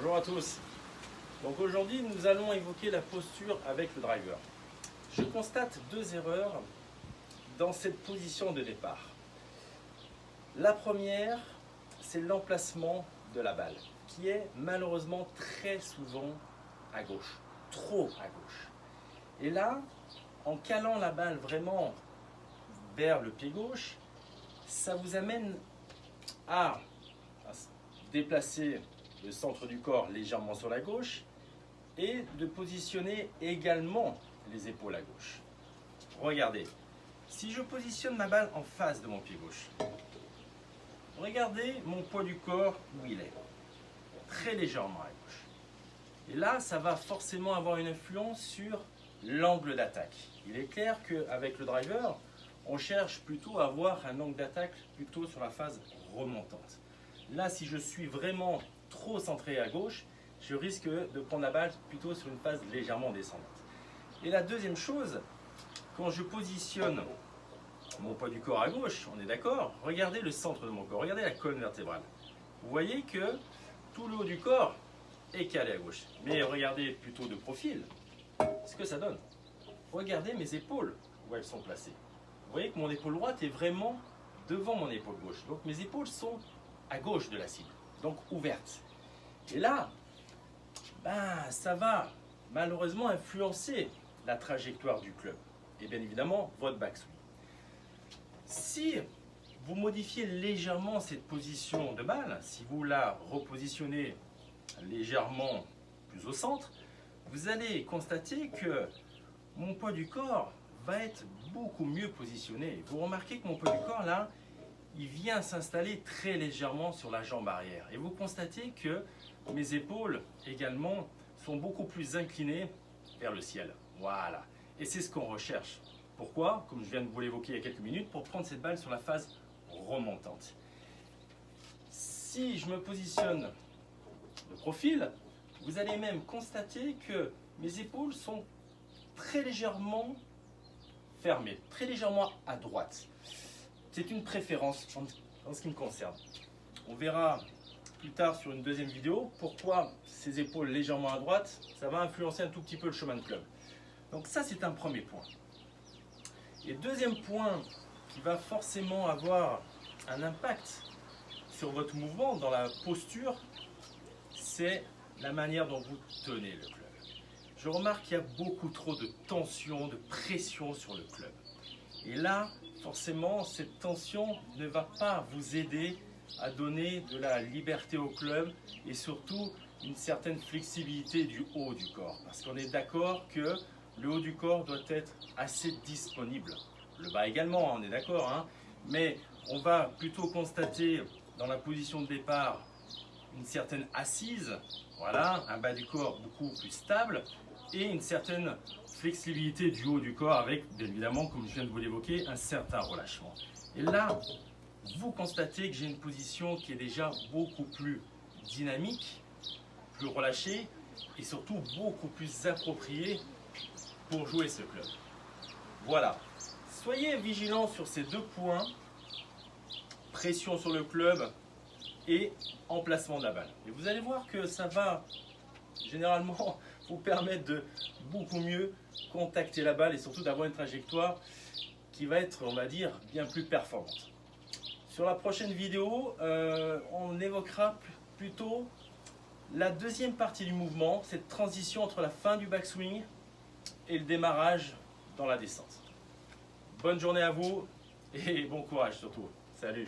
Bonjour à tous. Donc aujourd'hui, nous allons évoquer la posture avec le driver. Je constate deux erreurs dans cette position de départ. La première, c'est l'emplacement de la balle, qui est malheureusement très souvent à gauche, trop à gauche. Et là, en calant la balle vraiment vers le pied gauche, ça vous amène à déplacer le centre du corps légèrement sur la gauche et de positionner également les épaules à gauche. Regardez, si je positionne ma balle en face de mon pied gauche, regardez mon poids du corps où il est, très légèrement à gauche. Et là, ça va forcément avoir une influence sur l'angle d'attaque. Il est clair qu'avec le driver, on cherche plutôt à avoir un angle d'attaque plutôt sur la phase remontante. Là, si je suis vraiment trop centré à gauche, je risque de prendre la balle plutôt sur une phase légèrement descendante. Et la deuxième chose, quand je positionne mon poids du corps à gauche, on est d'accord, regardez le centre de mon corps, regardez la colonne vertébrale. Vous voyez que tout le haut du corps est calé à gauche. Mais regardez plutôt de profil ce que ça donne. Regardez mes épaules, où elles sont placées. Vous voyez que mon épaule droite est vraiment devant mon épaule gauche. Donc mes épaules sont à gauche de la cible, donc ouvertes. Et là, ça va malheureusement influencer la trajectoire du club et bien évidemment votre backswing. Si vous modifiez légèrement cette position de balle, si vous la repositionnez légèrement plus au centre, vous allez constater que mon poids du corps va être beaucoup mieux positionné. Vous remarquez que mon poids du corps là, il vient s'installer très légèrement sur la jambe arrière. Et vous constatez que mes épaules également sont beaucoup plus inclinées vers le ciel. Voilà. Et c'est ce qu'on recherche. Pourquoi? Comme je viens de vous l'évoquer il y a quelques minutes, pour prendre cette balle sur la phase remontante. Si je me positionne de profil, vous allez même constater que mes épaules sont très légèrement fermées, très légèrement à droite. C'est une préférence en ce qui me concerne. On verra plus tard sur une deuxième vidéo pourquoi ces épaules légèrement à droite, ça va influencer un tout petit peu le chemin de club. Donc ça, c'est un premier point. Et deuxième point qui va forcément avoir un impact sur votre mouvement dans la posture, c'est la manière dont vous tenez le club. Je remarque qu'il y a beaucoup trop de tension, de pression sur le club. Et là, forcément, cette tension ne va pas vous aider à donner de la liberté au club et surtout une certaine flexibilité du haut du corps. Parce qu'on est d'accord que le haut du corps doit être assez disponible. Le bas également, on est d'accord, hein, mais on va plutôt constater dans la position de départ une certaine assise, voilà, un bas du corps beaucoup plus stable et une certaine flexibilité du haut du corps avec, bien évidemment, comme je viens de vous l'évoquer, un certain relâchement. Et là, vous constatez que j'ai une position qui est déjà beaucoup plus dynamique, plus relâchée et surtout beaucoup plus appropriée pour jouer ce club. Voilà. Soyez vigilants sur ces deux points, pression sur le club et emplacement de la balle. Et vous allez voir que ça va généralement vous permettre de beaucoup mieux contacter la balle et surtout d'avoir une trajectoire qui va être, on va dire, bien plus performante. Sur la prochaine vidéo, on évoquera plutôt la deuxième partie du mouvement, cette transition entre la fin du backswing et le démarrage dans la descente. Bonne journée à vous et bon courage surtout. Salut!